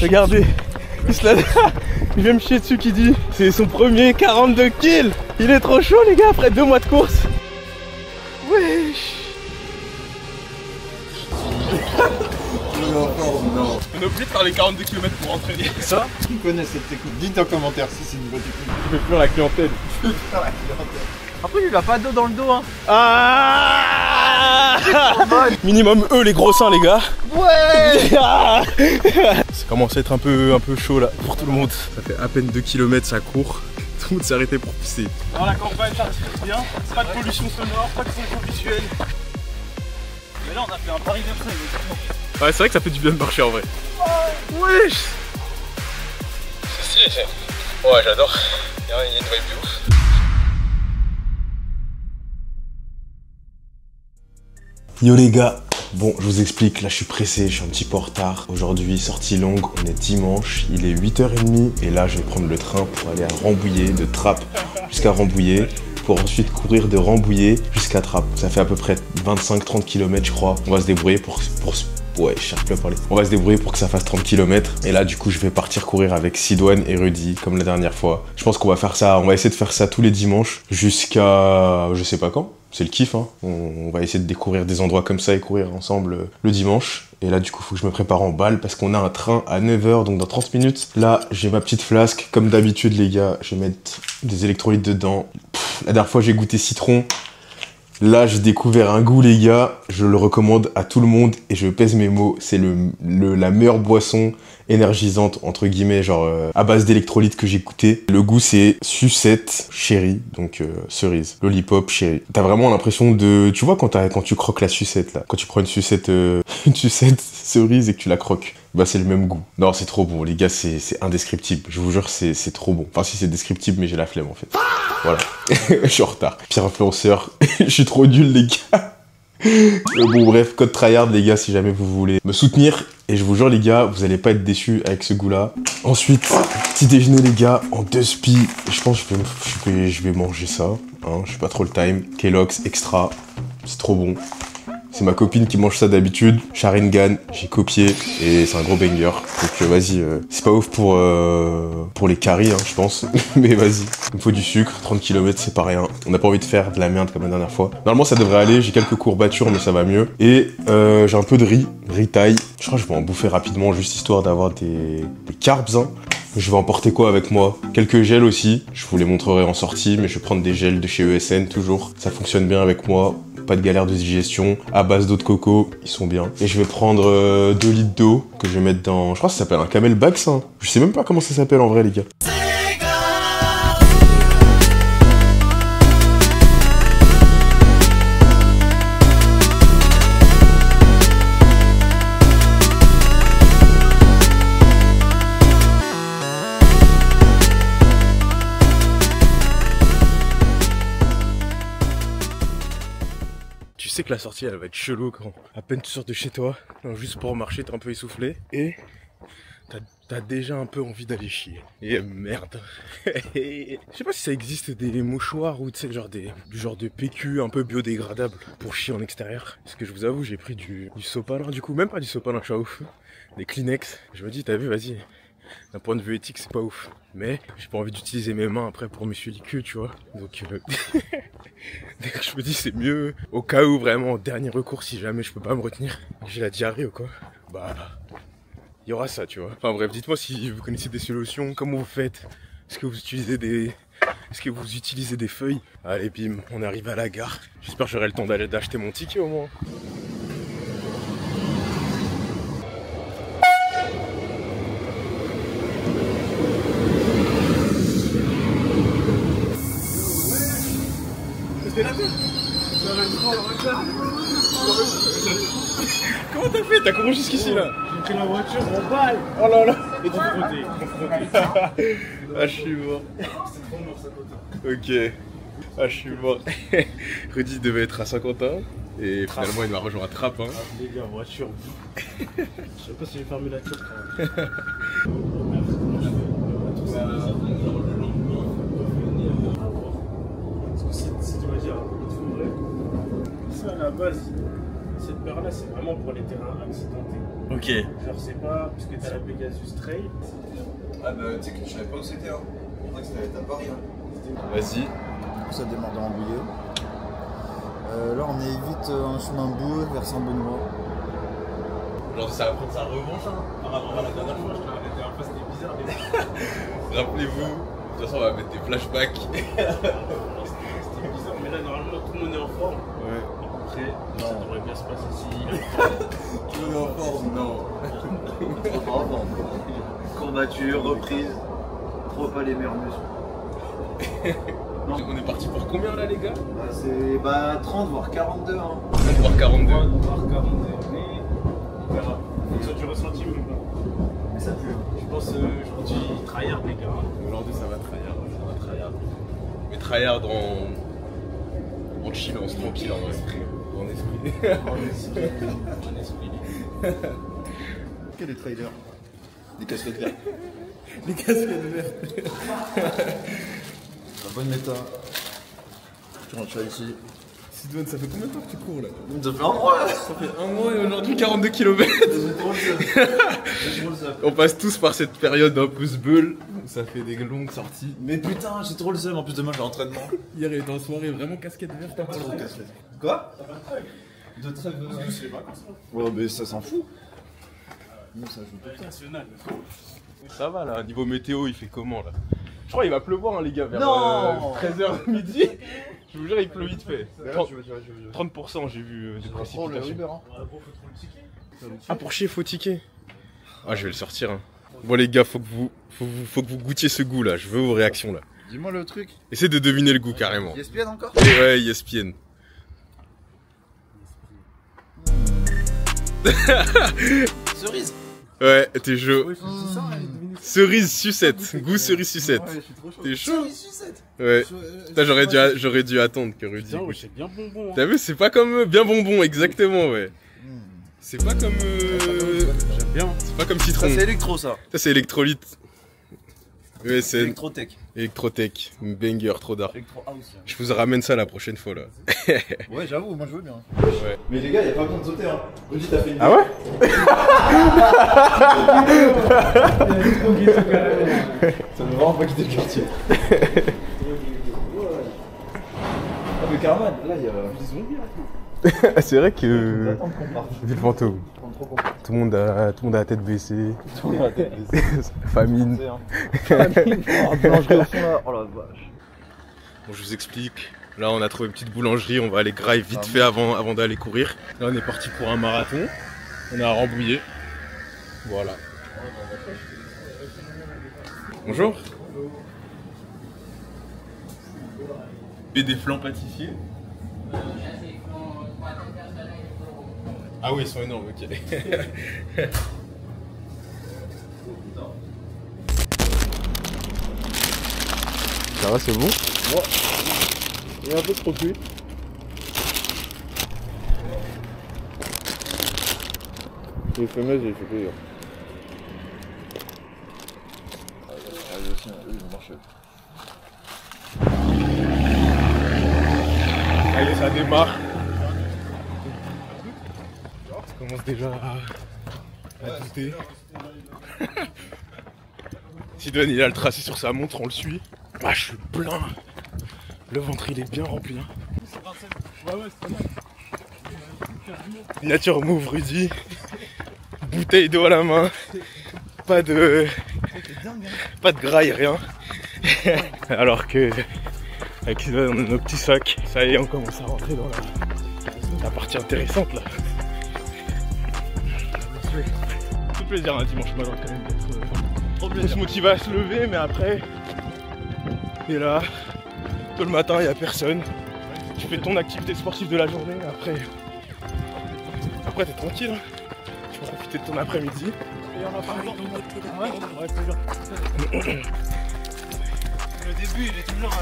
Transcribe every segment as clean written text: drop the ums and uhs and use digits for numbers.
Regardez, il vient me chier dessus qui dit c'est son premier 42 kills. Il est trop chaud les gars après 2 mois de course. Wesh. Non. On est obligé de faire les 42 km pour entraîner. Ça, qui connaît cette technique? Dites en commentaire si c'est une bonne technique. Je fais plus la clientèle. Après il a pas d'eau dans le dos hein. Ah minimum eux les gros seins les gars. Ouais. Ça commence à être un peu chaud là pour tout le monde. Ça fait à peine 2 km, ça court. Tout le monde s'est arrêté pour pisser. Dans la campagne ça respire bien. Pas de pollution sonore, pas de son visuel. Mais là on a fait un pari comme ça. Ouais c'est vrai que ça fait du bien de marcher en vrai. Oh, wesh. C'est stylé. Ouais j'adore. Il y a une vibe de ouf. Yo les gars, bon je vous explique, là je suis pressé, je suis un petit peu en retard. Aujourd'hui sortie longue, on est dimanche, il est 8h30 et là je vais prendre le train pour aller à Rambouillet, de Trappes jusqu'à Rambouillet, pour ensuite courir de Rambouillet jusqu'à Trappes. Ça fait à peu près 25-30 km je crois. On va se débrouiller ouais, je cherche plus à parler. On va se débrouiller pour que ça fasse 30 km. Et là, du coup, je vais partir courir avec Sidoine et Rudy, comme la dernière fois. Je pense qu'on va faire ça, on va essayer de faire ça tous les dimanches jusqu'à je sais pas quand. C'est le kiff, hein. On va essayer de découvrir des endroits comme ça et courir ensemble le dimanche. Et là, du coup, faut que je me prépare en balle parce qu'on a un train à 9h, donc dans 30 minutes. Là, j'ai ma petite flasque. Comme d'habitude, les gars, je vais mettre des électrolytes dedans. La dernière fois, j'ai goûté citron. Là, j'ai découvert un goût, les gars. Je le recommande à tout le monde et je pèse mes mots. C'est la meilleure boisson énergisante, entre guillemets, genre à base d'électrolytes que j'ai goûté. Le goût, c'est sucette cherry, donc cerise. Lollipop cherry. T'as vraiment l'impression de... Tu vois quand tu croques la sucette, là. Quand tu prends une sucette cerise et que tu la croques. Bah, c'est le même goût. Non, c'est trop bon, les gars, c'est indescriptible. Je vous jure, c'est trop bon. Enfin, si, c'est descriptible, mais j'ai la flemme, en fait. Voilà. Je suis en retard. Pire influenceur. Je suis trop nul, les gars. Bon, bref, code tryhard, les gars, si jamais vous voulez me soutenir. Et je vous jure, les gars, vous allez pas être déçus avec ce goût-là. Ensuite, petit déjeuner, les gars, en 2 spi. Je pense que je vais manger ça. Hein, je sais pas trop le time. Kellogg's Extra. C'est trop bon. C'est ma copine qui mange ça d'habitude. Sharingan, j'ai copié et c'est un gros banger. Donc vas-y, c'est pas ouf pour les caries, hein, je pense. Mais vas-y, il me faut du sucre, 30 km c'est pas rien. On n'a pas envie de faire de la merde comme la dernière fois. Normalement ça devrait aller, j'ai quelques courbatures mais ça va mieux. Et j'ai un peu de riz taille. Je crois que je vais en bouffer rapidement juste histoire d'avoir des carbs. Hein. Je vais emporter quoi avec moi? Quelques gels aussi, je vous les montrerai en sortie, mais je vais prendre des gels de chez ESN toujours. Ça fonctionne bien avec moi, pas de galère de digestion, à base d'eau de coco, ils sont bien. Et je vais prendre 2 litres d'eau que je vais mettre dans... Je crois que ça s'appelle un Camelback ça. Je sais même pas comment ça s'appelle en vrai les gars. Tu sais que la sortie elle va être chelou quand à peine tu sors de chez toi, donc juste pour marcher t'es un peu essoufflé et t'as déjà un peu envie d'aller chier. Et merde. Je sais pas si ça existe des mouchoirs ou tu sais du genre de PQ un peu biodégradable pour chier en extérieur. Parce que je vous avoue j'ai pris du sopalin du coup, même pas du sopalin, je suis ouf. Des Kleenex. Je me dis t'as vu vas-y. D'un point de vue éthique c'est pas ouf. Mais j'ai pas envie d'utiliser mes mains après pour m'essuyer les queues tu vois. Donc je me dis c'est mieux au cas où vraiment dernier recours si jamais je peux pas me retenir. J'ai la diarrhée ou quoi. Bah il y aura ça tu vois. Enfin bref dites-moi si vous connaissez des solutions, comment vous faites. Est-ce que vous utilisez des feuilles? Allez bim, on arrive à la gare. J'espère que j'aurai le temps d'acheter mon ticket au moins. Comment t'as fait? T'as couru jusqu'ici là? J'ai pris la voiture en balle. Oh là là. Et frotté. Ah je suis mort. Ok. Ah je suis mort. Rudy devait être à Saint-Quentin et finalement il m'a rejoint à Trappes. Hein. Les gars, voiture. Je sais pas si j'ai fermé la tête. Si tu m'as dit, ça à la base, cette paire-là, c'est vraiment pour les terrains accidentés. Ok. Genre, c'est pas parce que t'as la Pegasus Trail. Ah bah tu sais que je savais pas où c'était, hein. Je crois que c'était à Paris, hein. Vas-y. Ça démarre de Rambouillet. Là on est vite en chemin boueux vers Saint-Benoît. Genre ça va prendre sa revanche hein. Par rapport à la dernière fois, je t'ai arrêté. La dernière fois, c'était bizarre. Rappelez-vous, de toute façon on va mettre des flashbacks. C'était bizarre, mais là, normalement, tout le monde est en forme. Ouais. Après, ça devrait bien se passer si. Tu veux en forme? Non. Trop pas en forme. Courbature, reprise, trop pas les meilleurs muscles. On est parti pour combien là les gars? Bah, c'est 30 voire 42 hein. 30 voire 42. On va voir 42, mais on verra. Faut que ça tu ressenti ou pas. Mais ça pue. Je pense aujourd'hui, tryhard les gars. Aujourd'hui ça va tryhard. Ça va tryhard. Mais tryhard en chill, en tranquille en esprit. En esprit. En esprit. Quel est le trailer? Des casquettes vertes. Les casquettes vertes. La bonne méta. Tu rentres ça ici. Sidoine, ça fait combien de temps que tu cours là? Ça fait un mois là. Ça fait un mois et aujourd'hui 42 km. J'ai trop le seum. J'ai trop le seum. On passe tous par cette période un peu sbeul. Ça fait des longues sorties. Mais putain, j'ai trop le seum. En plus demain j'ai entraînement. Hier il était en soirée, vraiment casquette verte. Trop de casquettes. Quoi? De trêve. Ouais, mais ça s'en fout. Non, ça joue pas. National. Ça va là, niveau météo il fait comment là? Je crois qu'il va pleuvoir hein, les gars vers Non 13h midi. Je vous jure il pleut vite fait. 30%, Tu veux. 30% j'ai vu de Prends le précipitations. Uber, hein. Ah pour chier faut ticker. Ah je vais le sortir hein. Bon les gars faut que vous goûtiez ce goût là, je veux vos réactions là. Dis-moi le truc. Essayez de deviner le goût carrément. ESPN encore? Ouais ESPN. Cerise. Ouais t'es chaud. C'est ça, Cerise sucette, goût cerise sucette. je suis trop chaud. T'es chaud? Cerise sucette. Ouais. Putain, j'aurais dû attendre que Rudy Tiens, ouais, goûte. c'est bien bonbon. T'as vu c'est pas comme bien bonbon exactement ouais. C'est pas comme J'aime bien. c'est pas comme citron. Ça c'est électro ça. Ça c'est électrolyte. ESN, Électrotech. Electrotech, banger trop d'art. Electro house. Je vous ramène ça la prochaine fois là. Ouais, j'avoue, moi je veux bien. Ouais. Mais les gars, y'a pas besoin de sauter, hein. Rudy, t'as fait une. Ah ouais? Ça veut vraiment pas quitter le quartier. Ah, mais Carman, là, y'a. C'est vrai que Attends qu'on parte. ville fantôme. Trop content. Tout le monde a la tête baissée. Famine. Boulangerie au fond là. Oh la vache. Bon, je vous explique. Là, on a trouvé une petite boulangerie. On va aller graille vite fait avant d'aller courir. Là, on est parti pour un marathon. On est à Rambouillet. Voilà. Bonjour. Et des flancs pâtissiers. Ah oui, ils sont énormes, ok. Ça va, c'est bon? Il est un peu trop cuit. Il est fait mauvais, il fait pire. Allez aussi, eux ils ont marché. Allez, ça démarre. Ça commence déjà à douter. Sidoine, il a le tracé sur sa montre, on le suit. Ah, je suis plein. Le ventre, il est bien rempli. Hein. Nature move, Rudy. Bouteille d'eau à la main. Pas de graille, rien. Alors que avec nos petits sacs, ça y est, on commence à rentrer dans la partie intéressante là. C'est plaisir un dimanche matin quand même d'être. On se motive à se lever, mais après, t'es là, tôt le matin, il n'y a personne. Tu fais ton activité sportive de la journée, après t'es tranquille. Hein. Tu peux profiter de ton après-midi. Et on a pas ouais, toujours. Le début il est toujours.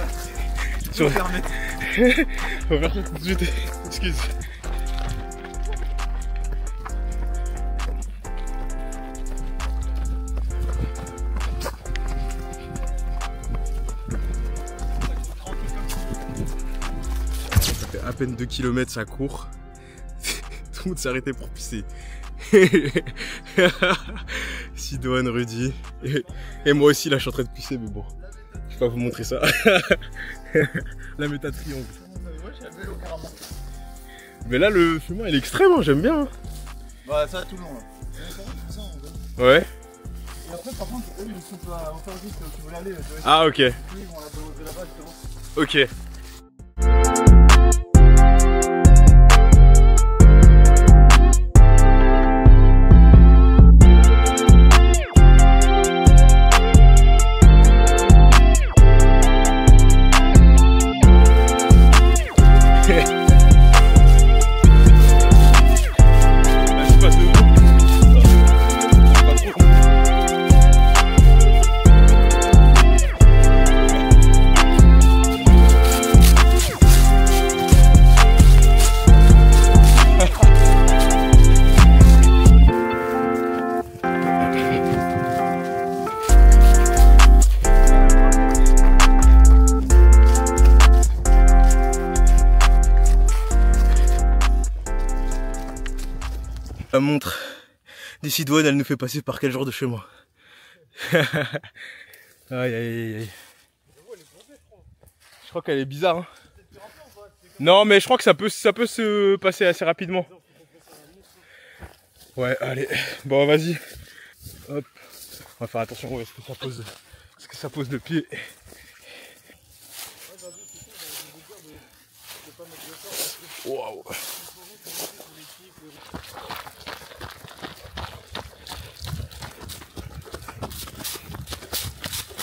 Sur... On va faire ça tout de suite. Excuse. Ça fait à peine 2 km, ça court. Tout le monde s'est arrêté pour pisser. Sidoine, Rudy. Et moi aussi, là, je suis en train de pisser, mais bon. Je vais pas vous montrer ça. La méta triangle. Mais là, le chemin, il est extrême, hein, j'aime bien. Hein. Bah, ça, tout le long, là. Ouais. Et après, par contre, eux, ils sont pas en faire vite, tu veux aller. Ah, ok. Ils vont de là-bas, justement. Ok. La montre des Sidoine, elle nous fait passer par quel genre de chemin? Aïe aïe aïe aïe. Je crois qu'elle est bizarre. Hein. Non mais je crois que ça peut se passer assez rapidement. Ouais allez, bon vas-y. Hop. On va faire attention, est-ce que ça pose de pied. Waouh.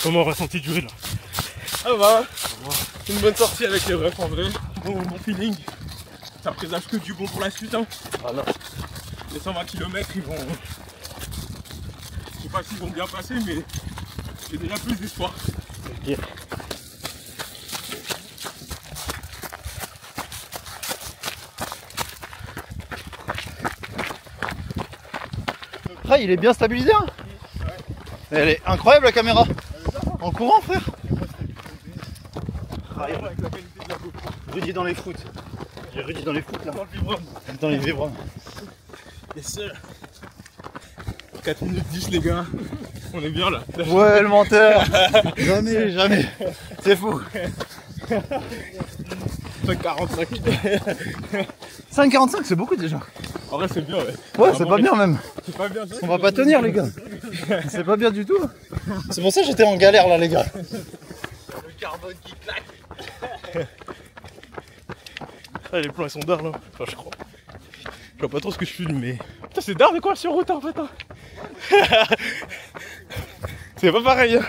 Comment ressenti du là? Ça va. Une bonne sortie avec les refs en vrai. Bon feeling. Ça présage que du bon pour la suite. Hein. Ah non. Les 120 km ils vont. Je sais pas s'ils vont bien passer mais j'ai déjà plus d'espoir. Okay. Ah, il est bien stabilisé. Hein. Elle est incroyable la caméra. En courant, frère. Ah, Rudy dans les foot. J'ai Rudy dans les foot là. Dans les vibromes. Yes sir. 4 minutes 10 les gars. On est bien là. Ouais le menteur. Jamais. C'est fou. 5,45. 5,45 c'est beaucoup déjà. En vrai c'est bien ouais. Ouais c'est pas bien même. C'est pas bien. On va pas tenir les gars. C'est pas bien du tout. C'est pour ça que j'étais en galère là les gars. Le carbone qui claque. Ah, les plans ils sont d'art là. Enfin je crois. Je vois pas trop ce que je filme mais. Putain c'est d'art mais quoi sur route en fait hein. C'est pas pareil hein.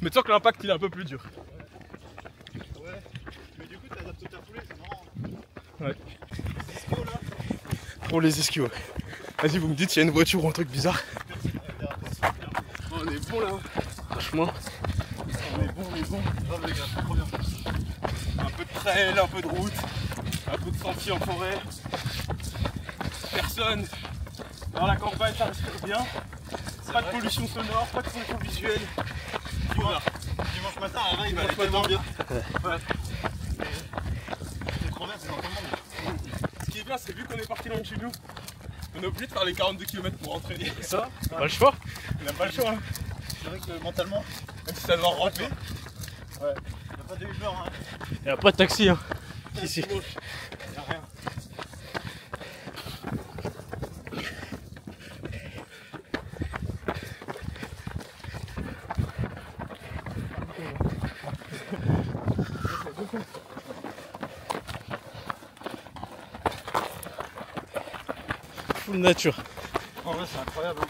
Mais tu sens que l'impact il est un peu plus dur. Ouais. Mais du coup t'adaptes ta foulée, c'est marrant. Ouais. Pour les esquios. Vas-y vous me dites s'il y a une voiture ou un truc bizarre. Oh, on est bon là. Franchement. On est bon. Oh, les gars, c'est trop bien. Un peu de trail, un peu de route, un peu de sentier en forêt. Personne. Dans la campagne ça respire bien. Pas de pollution sonore, pas de pollution visuelle. Dimanche matin, Alain, il va aller tellement bien. Ouais. C'est trop bien, c'est dans tout le monde. Ce qui est bien, c'est vu qu'on est parti loin de chez nous, on est obligé de faire les 42 km pour rentrer. Ça, pas le choix. On n'a pas le choix. Hein. C'est vrai que mentalement, Même si ça doit ramper. ouais. Il n'y a pas de Uber, hein. Il n'y a pas de taxi hein. Ici. Il n'y a rien. Full nature. En vrai, c'est incroyable. Hein.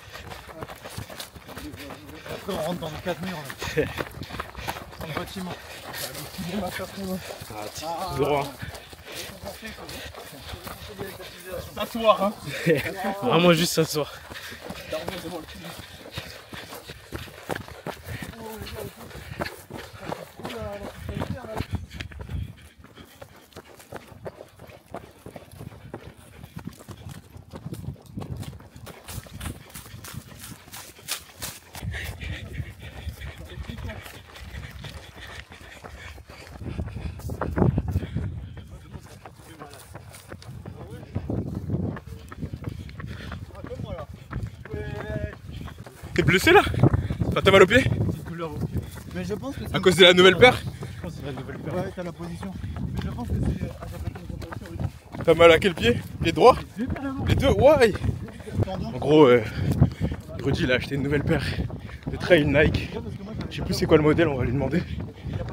Après, on rentre dans les 4 murs. Là. Dans le bâtiment. Droit. S'asseoir, hein. Vraiment juste s'asseoir. T'es blessé là? Enfin, t'as mal au pied? Petite douleur au pied. Mais je pense que c'est. À cause de la nouvelle paire? Je pense que c'est la nouvelle paire. Ouais, t'as la position. Mais je pense que c'est à sa position. T'as mal à quel pied? Pied droit? Les deux? Ouais! En gros, Rudy il a acheté une nouvelle paire de trail Nike. Je sais plus c'est quoi le modèle, on va lui demander.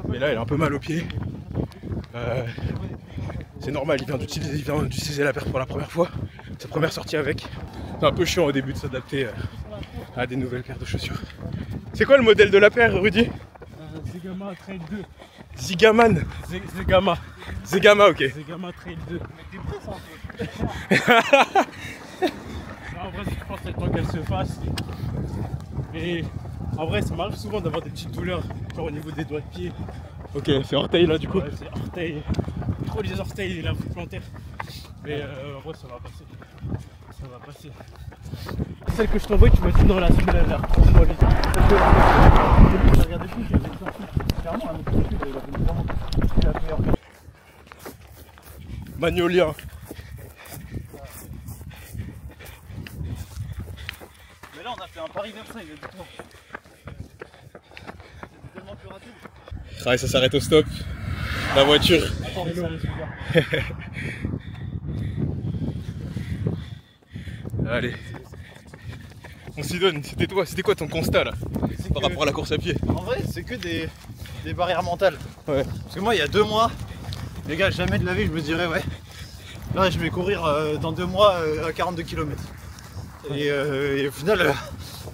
Mais là, il a un peu mal au pied. C'est normal, il vient d'utiliser la paire pour la première fois. Sa première sortie avec. C'est un peu chiant au début de s'adapter à des nouvelles paires de chaussures. C'est quoi le modèle de la paire, Rudy? Zegama Trail 2. Zigaman. Zegama. Zegama, ok. Zegama Trail 2. Mais t'es prêt ça un peu. En vrai, je pense que c'est le temps qu'elle se fasse. Et en vrai, ça m'arrive souvent d'avoir des petites douleurs, genre au niveau des doigts de pied. Ok, c'est orteil là du coup. Ouais, c'est orteil, trop les orteils et la voûte plantaire. Mais en vrai, ça va passer. Ça va passer. Celle que je t'envoie, tu m'as dit non, là, celle-là, elle a l'air trop molle. Parce que j'ai regardé plus, j'avais sorti. Clairement, un autre profil, il a fait vraiment la meilleure. Magnolien. Mais là, on a fait un Paris-Versailles, honnêtement. C'était tellement plus rapide. Ah, ça s'arrête au stop. La voiture. Attends, mais non, celui-là. Allez. On s'y donne. C'était quoi ton constat là? Par rapport à la course à pied? En vrai, c'est que des barrières mentales. Ouais. Parce que moi, il y a 2 mois, les gars, jamais de la vie, je me dirais, ouais, là, je vais courir dans 2 mois à 42 km. Et au final,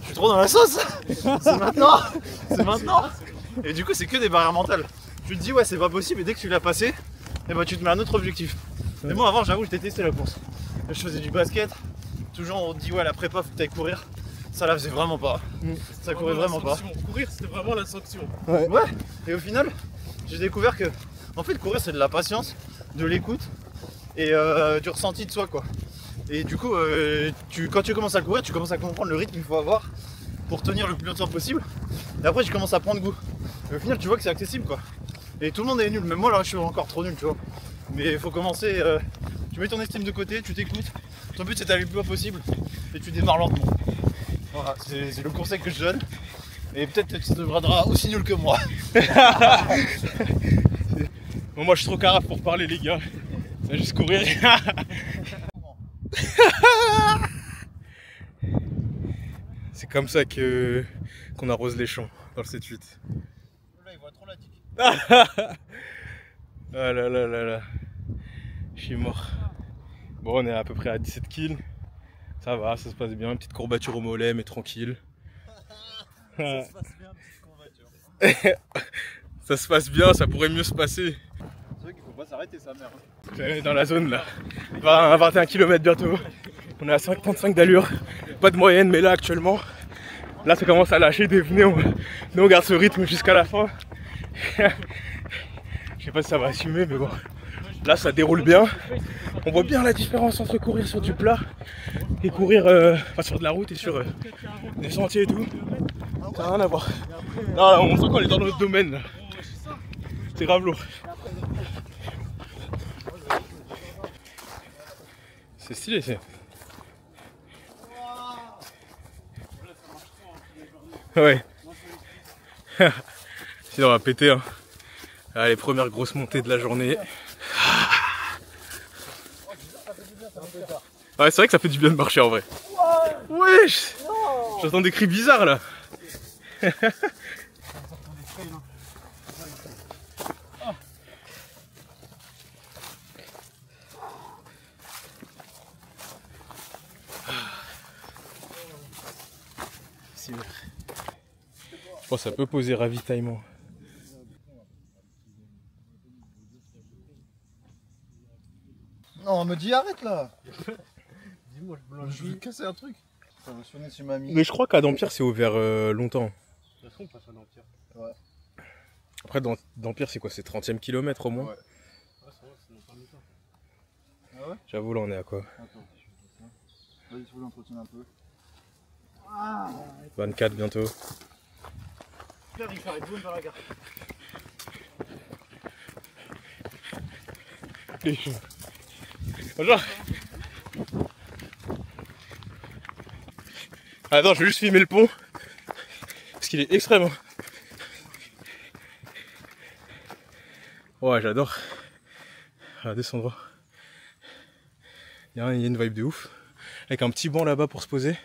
je suis trop dans la sauce. C'est maintenant. C'est maintenant. Et du coup, c'est que des barrières mentales. Tu te dis, ouais, c'est pas possible, et dès que tu l'as passé, et bah, tu te mets un autre objectif. Et moi, avant, j'avoue, je détestais la course. Je faisais du basket. Toujours, on te dit, ouais, la prépa, faut que t'ailles courir. Ça la faisait vraiment pas. Ça courait vraiment pas. Courir, c'était vraiment la sanction. Ouais. Et au final, j'ai découvert que, en fait, courir, c'est de la patience, de l'écoute et du ressenti de soi, quoi. Et du coup, quand tu commences à courir, tu commences à comprendre le rythme qu'il faut avoir pour tenir le plus longtemps possible. Et après, tu commences à prendre goût. Et au final, tu vois que c'est accessible, quoi. Et tout le monde est nul. Même moi, là, je suis encore trop nul, tu vois. Mais il faut commencer. Tu mets ton estime de côté, tu t'écoutes. Ton but, c'est d'aller le plus loin possible et tu démarres lentement. Voilà, c'est le conseil que je donne. Et peut-être que tu deviendras aussi nul que moi. Bon, moi je suis trop carafe pour parler les gars. Ça va juste courir. C'est comme ça qu'on arrose les champs dans le 7-8. Là, il voit trop la tique. Ah là là là là. Je suis mort. Bon, on est à peu près à 17 kills. Ça va, ça se passe bien. Petite courbature au mollet, mais tranquille. Ça se passe bien, petite courbature. Ça se passe bien, ça pourrait mieux se passer. C'est vrai qu'il faut pas s'arrêter, sa mère. On est dans la zone là. 21 km bientôt. On est à 5,35 d'allure. Pas de moyenne, mais là actuellement, là ça commence à lâcher. Venez, on garde ce rythme jusqu'à la fin. Je sais pas si ça va assumer, mais bon. Là ça déroule bien. On voit bien la différence entre courir sur du plat et courir sur de la route et sur des sentiers et tout. Ça n'a rien à voir. Là, on sent qu'on est dans notre domaine là. C'est grave lourd. C'est stylé, c'est. Ouais. Sinon on va péter hein. Allez, première grosse montée de la journée. Ouais, c'est vrai que ça fait du bien de marcher en vrai. Wesh, j'entends des cris bizarres là. Je pense que ça peut poser ravitaillement. Non, on me dit arrête là. Dis-moi, Je vais casser un truc. Ça va sonner sur ma mie. Mais je crois qu'à Dampierre c'est ouvert longtemps. De toute façon, on passe à l'Empire. Ouais. Après Dampierre c'est quoi? C'est 30e kilomètre au moins? Ouais. Ouais, c'est vrai, c'est dans pas longtemps. Ah ouais? J'avoue là on est à quoi? Attends, je fais ça. Vas-y, tu veux l'entretenir un peu. 24 bientôt. Pierre, il fait arrêter vers la gare. Bonjour. Attends, je vais juste filmer le pont. Parce qu'il est extrêmement... Ouais, j'adore. Regardez cet endroit. Il y a une vibe de ouf. Avec un petit banc là-bas pour se poser.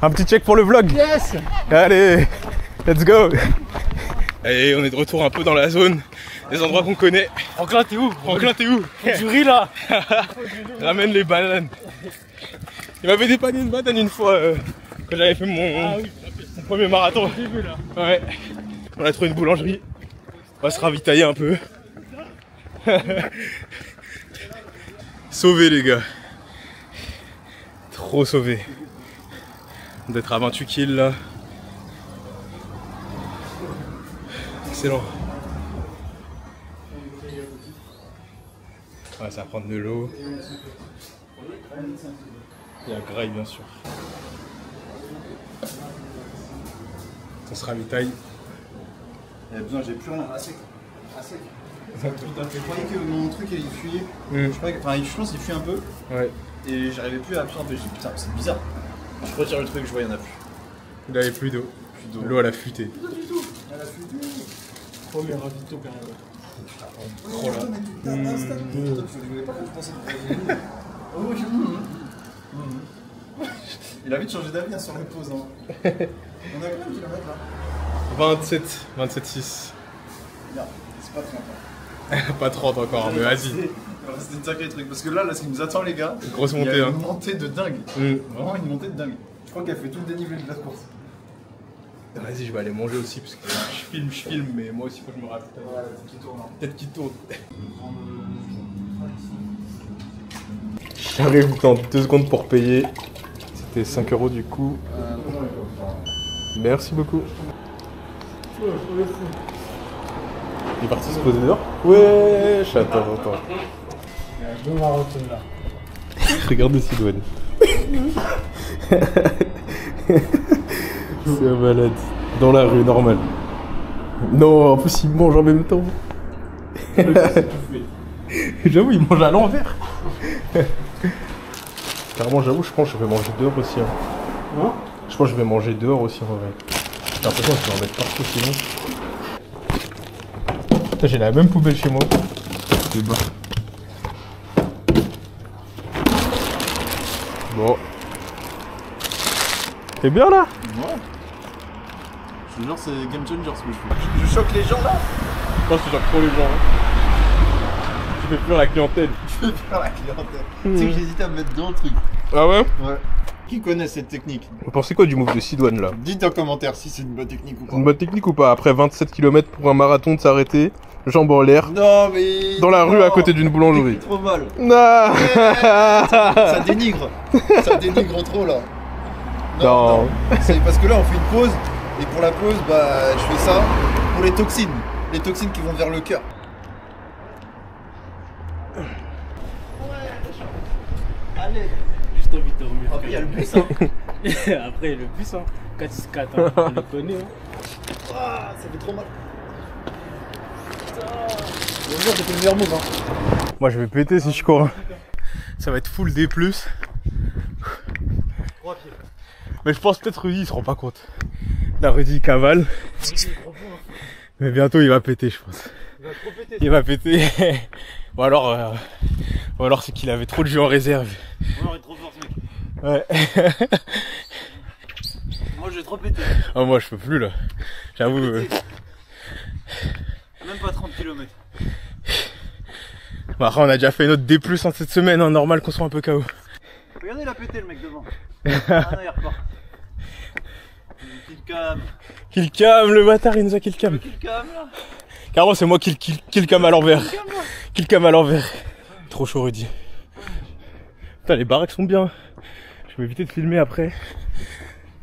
Un petit check pour le vlog. Yes. Allez, let's go. Allez, on est de retour un peu dans la zone. Des endroits qu'on connaît. Franklin, t'es où? Franklin, t'es où? Du riz là. Ramène les bananes. Il m'avait dépanné une banane une fois quand j'avais fait mon premier marathon. J'ai vu là. Ouais. On a trouvé une boulangerie. On va se ravitailler un peu. Sauvé les gars. Trop sauvé. D'être à 28 kills là. Excellent. Ouais, ça va prendre de l'eau. Il y a graille bien sûr. On se ravitaille. Il y a besoin, j'ai plus rien. Assez. Je croyais que mon truc il fuyait. Je pense qu'il fuit un peu. Ouais. Et j'arrivais plus à absorber. Je dis putain, c'est bizarre. Je retire le truc, je vois, il n'y en a plus. Il avait plus d'eau. L'eau elle a fuité. Elle a fuité. Premier ravito quand même. Oh là. Il a vite changé d'avis hein, sur les pauses. Hein. On a combien de kilomètres là? 27,6. Non, c'est pas 30 ans. Pas 30 encore, mais vas-y. C'était une sacrée truc. Parce que là, ce qui nous attend les gars, Grosse il y montée a hein. une montée de dingue. Mm. Vraiment une montée de dingue. Je crois qu'elle fait tout le dénivelé de la course. Vas-y, je vais aller manger aussi parce que je filme, mais moi aussi faut que je me rappelle. Ouais, la tête qui tourne. Hein. Tête qui tourne. J'arrive dans 2 secondes pour payer. C'était 5 € du coup. Merci beaucoup. Il est parti se poser dehors? Ouais, attends. Il y a 2 marathons là. Regardez Sidoine. C'est un malade. Dans la rue, normal. Non, en plus il mange en même temps. J'avoue, il mange à l'envers. Carrément, j'avoue, je pense que je vais manger dehors aussi. Hein. Hein? Je pense que je vais manger dehors aussi en vrai. J'ai l'impression que je vais en mettre partout sinon. Putain, j'ai la même poubelle chez moi. C'est bas. Bon. T'es bien là? Ouais. Je te jure, c'est game changer ce que je fais. Je choque les gens là. Je pense que tu choques trop les gens. Hein. Tu fais plus la clientèle. Je vais faire la clientèle. Tu sais que j'hésitais à me mettre dans le truc. Ah ouais? Ouais. Qui connaît cette technique? Vous pensez quoi du move de Sidoine là? Dites en commentaire si c'est une bonne technique ou pas. Une bonne technique ou pas? Après 27 km pour un marathon de s'arrêter, jambes en l'air, Non mais... dans la rue à côté d'une boulangerie. Trop mal. Non. Ça dénigre. Ça dénigre trop là. Non. C'est parce que là on fait une pause. Et pour la pause, bah je fais ça pour les toxines. Les toxines qui vont vers le cœur. Allez. Juste envie de dormir. Après il y a le bus hein. Après le bus hein. 464 hein. On le connaît hein. Ah, ça fait trop mal. Bonjour, c'était le meilleur move hein. Moi je vais péter si je cours. Ça va être full D+. Mais je pense peut-être Rudy il se rend pas compte. Là Rudy il cavale. Mais bientôt il va péter je pense. Il va péter. Ou alors c'est qu'il avait trop de jus en réserve. On est trop fort ce mec. Ouais. Moi je vais trop péter. Oh, moi je peux plus là. J'avoue. Même pas 30 km. Bah, après on a déjà fait notre D+ en cette semaine, hein, normal qu'on soit un peu KO. Regardez, il a pété le mec devant. Ah non, il repart. Kill cam. Kill cam, le bâtard il nous a kill cam. Kill cam là. Carrément c'est moi qui kill cam à l'envers. Kill cam à l'envers. Trop chaud Rudy. Putain les baraques sont bien. Je vais éviter de filmer après.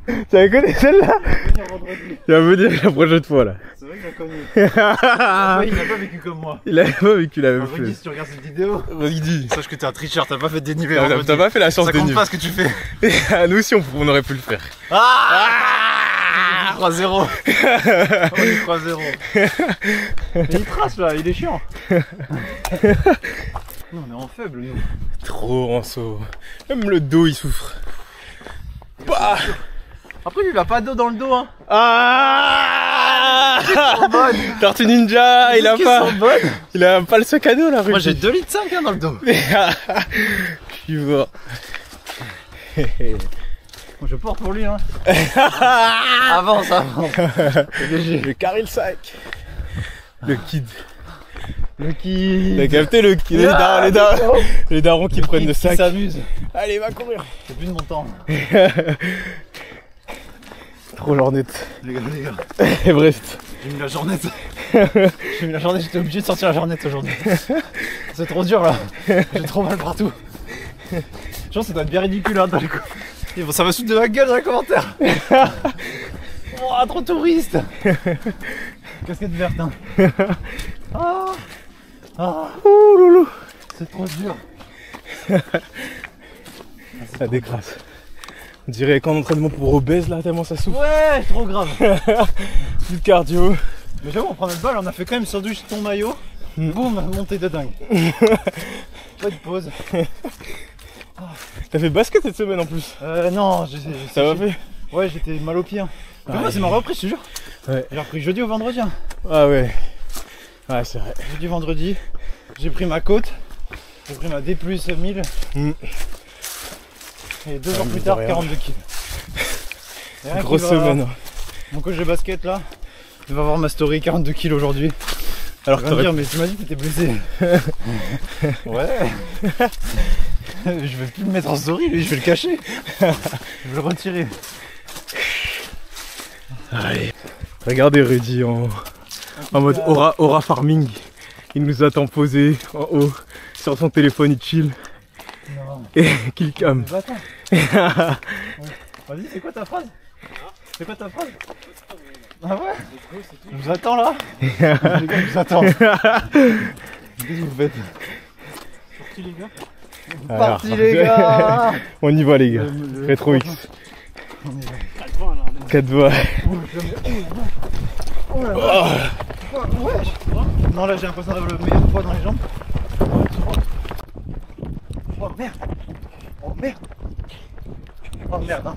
Tu la connais celle-là? Tu vas me dire la prochaine fois là. C'est vrai que je la connais. Il n'a pas vécu comme moi. Il avait pas vécu la même Rudy, chose. si tu regardes cette vidéo, Vas-y dis. sache que t'es un tricheur, t'as pas fait de dénivelé. T'as pas fait la science Ça des compte nuls. pas ce que tu fais. Nous aussi on aurait pu le faire. 3-0. On est 3-0. Il trace là, il est chiant. Non, on est en faible, nous. Trop en saut. Même le dos il souffre. Bah Après, lui, il a pas d'eau dans le dos, hein. ah Tortue Ninja, il a pas le sac à dos là. Moi, j'ai 2,5 litres hein, dans le dos. Je suis mort. Bon, je porte pour lui, hein. Avance. Le carré le sac. Le kid. T'as capté le kid. Les darons qui prennent le sac. Qui s'amusent. Allez, va courir. C'est plus de mon temps. Trop jornette. Les gars. Everest. J'ai mis la journette. J'étais obligé de sortir la journette aujourd'hui. C'est trop dur là. J'ai trop mal partout. Je pense que ça doit être bien ridicule hein, dans les coups. Ça va se foutre de ma gueule dans les commentaires. Oh, trop touriste. Casquette verte hein. Ouh loulou. C'est trop dur. Ça décrasse. On dirait qu'en entraînement pour obèse là, tellement ça souffle. Ouais, trop grave. Plus de cardio. Mais j'avoue, on prend notre balle, on a fait quand même sandwich ton maillot. Boum, montée de dingue. Pas de pause. T'as fait basket cette semaine en plus? Non, ça va fait? Ouais, j'étais mal au pied. Hein. Moi, c'est ma reprise, je te jure. Ouais. J'ai repris jeudi au vendredi. Hein. Ah ouais. Ouais, c'est vrai. Jeudi, vendredi, j'ai pris ma côte. J'ai pris ma D+, 1000. Et 2 jours plus tard, 42 kilos. Grosse semaine. Mon coach de basket là, il va voir ma story 42 kilos aujourd'hui. Alors il va me dire, mais tu m'as dit que t'étais blessé. Ouais. Je vais plus le mettre en story, lui, je vais le cacher. Je vais le retirer. Allez. Regardez Rudy en mode aura farming. Il nous attend posé en haut sur son téléphone, il chill. Non. Et kill cam. Vas-y, c'est quoi ta phrase? Ah ouais? Je vous attends là. Les gars, je vous attends. Qu'est-ce que vous faites? Parti les gars. Parti les gars. On y va les gars. Rétro X. 4 voix. Non là j'ai l'impression d'avoir le meilleur poids dans les jambes. Oh merde. Oh merde hein.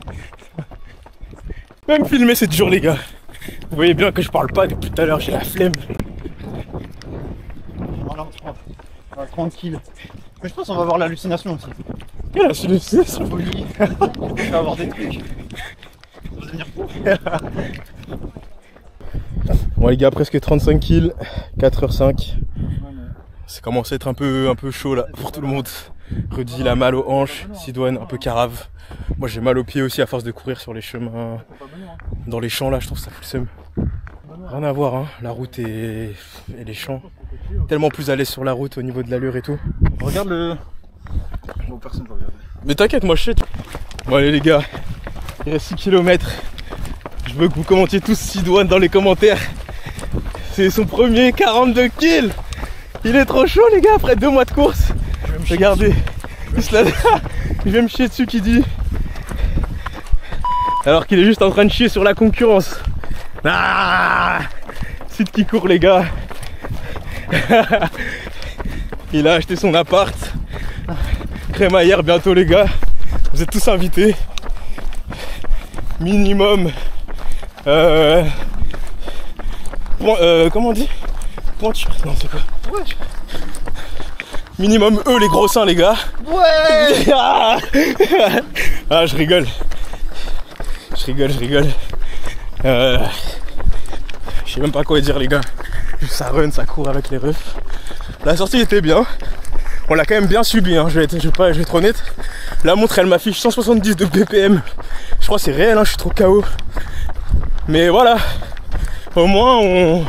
Même filmer c'est dur les gars. Vous voyez bien que je parle pas depuis tout à l'heure, j'ai la flemme. Voilà, on va tranquille. Mais je pense qu'on va avoir l'hallucination aussi. Quelle hallucination? Folie. On va avoir des trucs. Ça va devenir fou. Bon les gars, presque 35 kills, 4h05. Ça commence à être un peu chaud là pour tout le monde. Rudy il a mal aux hanches, Sidoine un peu carave. Moi j'ai mal aux pieds aussi à force de courir sur les chemins. Dans les champs là, je trouve ça fout le seum. Rien à voir hein, la route et les champs. Tellement plus à l'aise sur la route au niveau de l'allure et tout. Regarde le... Bon, personne va regarder. Mais t'inquiète, moi je sais. Bon allez les gars, il reste 6 km. Je veux que vous commentiez tous Sidoine dans les commentaires. C'est son premier 42 kills. Il est trop chaud les gars après 2 mois de course. Regardez, il vient me chier dessus qui dit. Alors qu'il est juste en train de chier sur la concurrence. Ah, Sid qui court les gars. Il a acheté son appart. Crémaillère bientôt les gars. Vous êtes tous invités. Minimum. Comment on dit? Pointure. Non c'est quoi? Ouais. Minimum eux les gros seins les gars. Ouais. Ah, je rigole. Je sais même pas quoi dire les gars. Ça run, ça court avec les refs. La sortie était bien. On l'a quand même bien subi hein. Je vais être honnête. La montre elle m'affiche 170 de BPM. Je crois que c'est réel hein, je suis trop KO. Mais voilà. Au moins on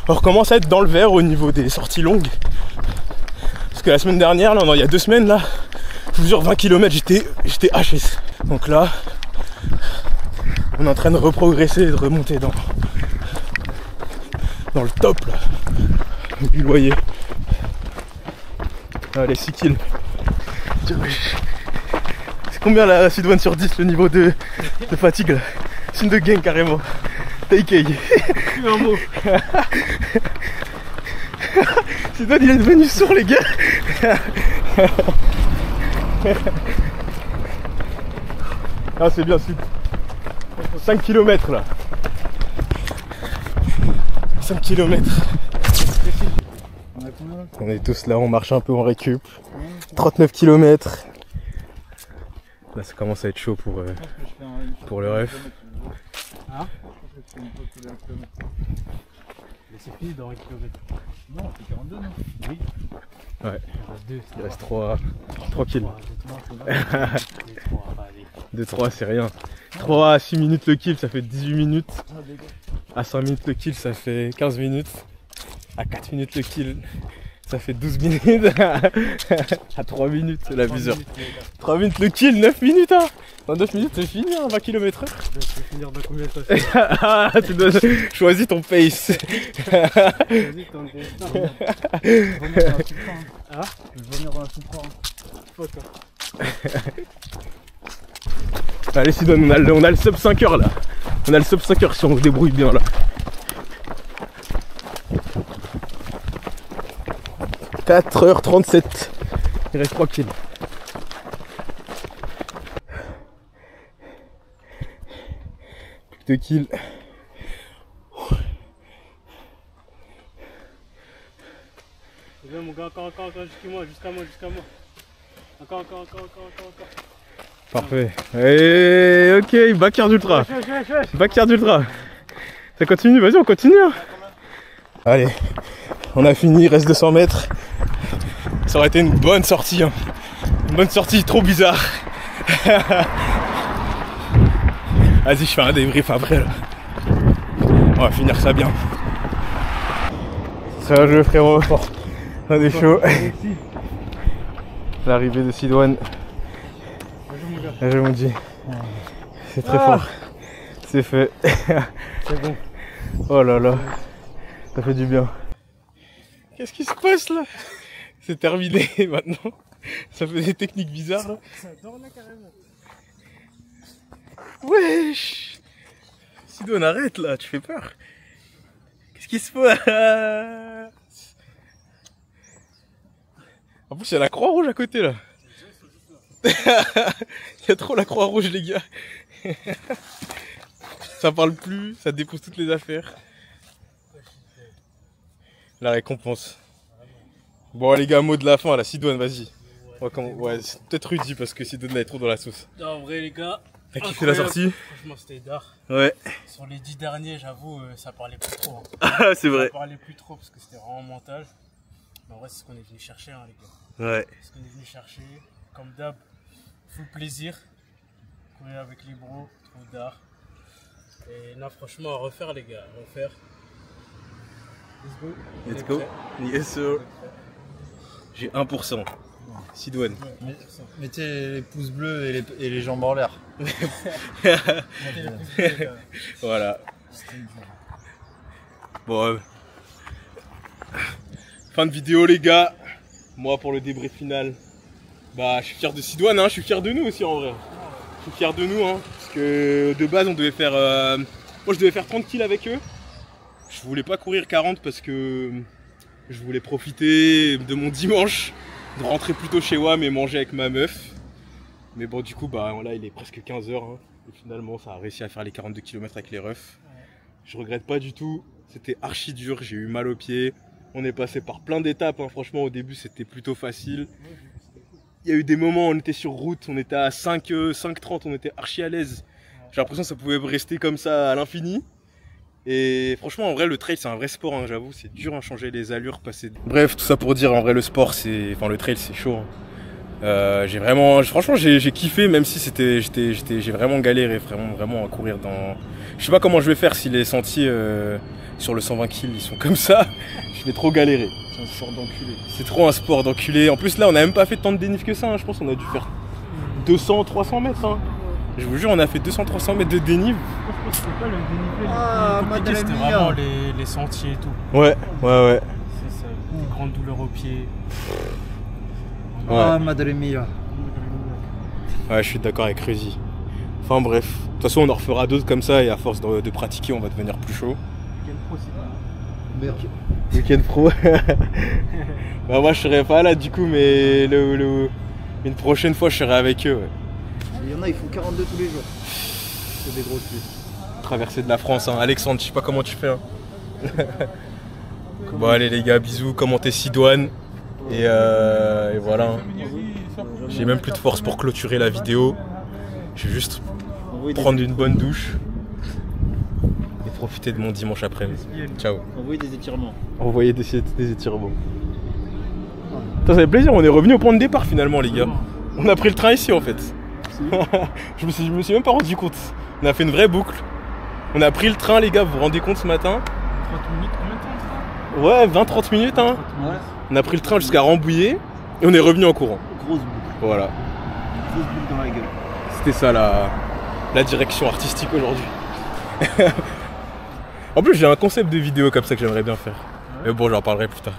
recommence à être dans le vert au niveau des sorties longues. Parce que la semaine dernière, là, non, il y a 2 semaines là, je vous jure 20 km j'étais HS. Donc là, on est en train de reprogresser et de remonter dans le top là. Vous voyez. Allez 6 kills. C'est combien la Sidoine sur 10 le niveau de fatigue là? Signe de gain carrément. Take. Plus un mot. Sidoine il est devenu sourd les gars. Ah, c'est bien, 5 km là. 5 km. On est tous là, on marche un peu, on récup. 39 km. Là ça commence à être chaud pour le ref. Hein? Mais c'est fini dans 1 km. Non, on fait 42, non? Oui. Ouais. Il reste 3 kills. 2-3 c'est rien. 3 à 6 minutes le kill ça fait 18 minutes. À 5 minutes le kill ça fait 15 minutes. À 4 minutes le kill ça fait 12 minutes. À 3 minutes c'est l'abuseur. 3 minutes le kill, 9 minutes hein. Dans 9 minutes c'est fini hein, 20 km/h. Tu vas finir dans combien de temps? Ah, tu dois choisir ton pace. Vas-y, t'en es. Je vais venir dans la Supra. Ah? Je vais venir dans la Supra. Fuck. Allez Sidoine, on a le sub 5 heures là. On a le sub 5 heures si on se débrouille bien là. « 4h37. Il reste 3 kills. Plus de kills. Viens mon gars, encore, jusqu'à moi. Encore. Parfait. Et ok, backyard d'ultra. Backyard d'ultra. Ça continue, vas-y on continue. Hein. Allez, on a fini, il reste 200 mètres. Ça aurait été une bonne sortie. Hein. Une bonne sortie, trop bizarre. Vas-y, je fais un débrief après là. On va finir ça bien. Ça va le frérot. On est chaud. L'arrivée de Sidoine. Je vous dis. C'est très fort. C'est fait. C'est bon. Oh là là. Ça fait du bien. Qu'est-ce qui se passe là? C'est terminé maintenant. Ça fait des techniques bizarres là. Ça dort là carrément. Wesh! Sidoine, arrête là, tu fais peur. Qu'est-ce qui se passe? En plus, il y a la Croix-Rouge à côté là. Il y a trop la Croix-Rouge, les gars. Ça parle plus, ça dépose toutes les affaires. La récompense. Bon, les gars, mot de la fin, la Sidoine, vas-y. Ouais, c'est peut-être Rudy parce que Sidoine est trop dans la sauce. Non, en vrai, les gars. T'as kiffé la sortie? Franchement, c'était d'art. Ouais. Sur les 10 derniers, j'avoue, ça parlait plus trop. Hein. Ah, c'est vrai. Ça parlait plus trop parce que c'était vraiment mental. Mais en vrai, c'est ce qu'on est venu chercher, hein, les gars. Ouais. C'est ce qu'on est venu chercher. Comme d'hab, full plaisir. Courir avec les bros, trop d'art. Et là, franchement, à refaire, les gars. À refaire. Let's go. Let's go. Yes, sir. J'ai 1%. Sidoine. Mettez les pouces bleus et les jambes en l'air. Voilà. Bon. Fin de vidéo, les gars. Moi, pour le débrief final, bah, je suis fier de Sidoine, hein. Je suis fier de nous aussi en vrai. Je suis fier de nous, hein. Parce que de base, on devait faire. Moi, je devais faire 30 kills avec eux. Je voulais pas courir 40 parce que je voulais profiter de mon dimanche, de rentrer plus tôt chez WAM et manger avec ma meuf. Mais bon, du coup, bah là, il est presque 15 h. Hein. Et finalement, ça a réussi à faire les 42 km avec les refs. Je regrette pas du tout. C'était archi dur, j'ai eu mal aux pieds. On est passé par plein d'étapes. Hein. Franchement, au début, c'était plutôt facile. Il y a eu des moments où on était sur route, on était à 5h30, on était archi à l'aise. J'ai l'impression que ça pouvait rester comme ça à l'infini. Et franchement, en vrai, le trail, c'est un vrai sport, hein, j'avoue. C'est dur à changer les allures, passer. Bref, tout ça pour dire, en vrai, le sport, c'est. Enfin, le trail, c'est chaud. Hein. J'ai vraiment. Franchement, j'ai kiffé, même si j'ai vraiment galéré, vraiment à courir dans. Je sais pas comment je vais faire si les sentiers sur le 120 kg ils sont comme ça. Je vais trop galérer. C'est un sport d'enculé. C'est trop un sport d'enculé. En plus, là, on a même pas fait tant de dénive que ça. Hein. Je pense qu'on a dû faire 200, 300 mètres. Hein. Je vous jure, on a fait 200-300 mètres de dénive. C'était pas le dénivelé Ah, le plus compliqué, c'était vraiment les sentiers et tout. Ouais. C'est ça, une grande douleur aux pieds. Ouais. Ah, madre mia. Ouais, je suis d'accord avec Rudy. Enfin bref, de toute façon on en refera d'autres comme ça et à force de pratiquer on va devenir plus chaud. Merde. Week-end pro. Bah moi je serai pas là du coup, mais une prochaine fois je serai avec eux. Ouais. Il y en a, ils font 42 tous les jours. C'est des grosses luttes. Traversée de la France, hein. Alexandre, je sais pas comment tu fais. Hein. Bon allez les gars, bisous, commentez Sidoine. Et voilà. Hein. J'ai même plus de force pour clôturer la vidéo. Je vais juste prendre une bonne douche et profiter de mon dimanche après-midi. Ciao. Envoyez des étirements. Envoyer des étirements. Ça fait plaisir, on est revenu au point de départ finalement les gars. On a pris le train ici en fait. je me suis même pas rendu compte. On a fait une vraie boucle. On a pris le train les gars, vous vous rendez compte ce matin? 30 minutes, combien de temps ça? Ouais, 20-30 minutes hein. Ouais. On a pris le train jusqu'à Rambouillet et on est revenu en courant. Grosse boucle. Voilà. Grosse boucle dans la gueule. C'était ça la direction artistique aujourd'hui. En plus j'ai un concept de vidéo comme ça que j'aimerais bien faire. Mais bon j'en parlerai plus tard.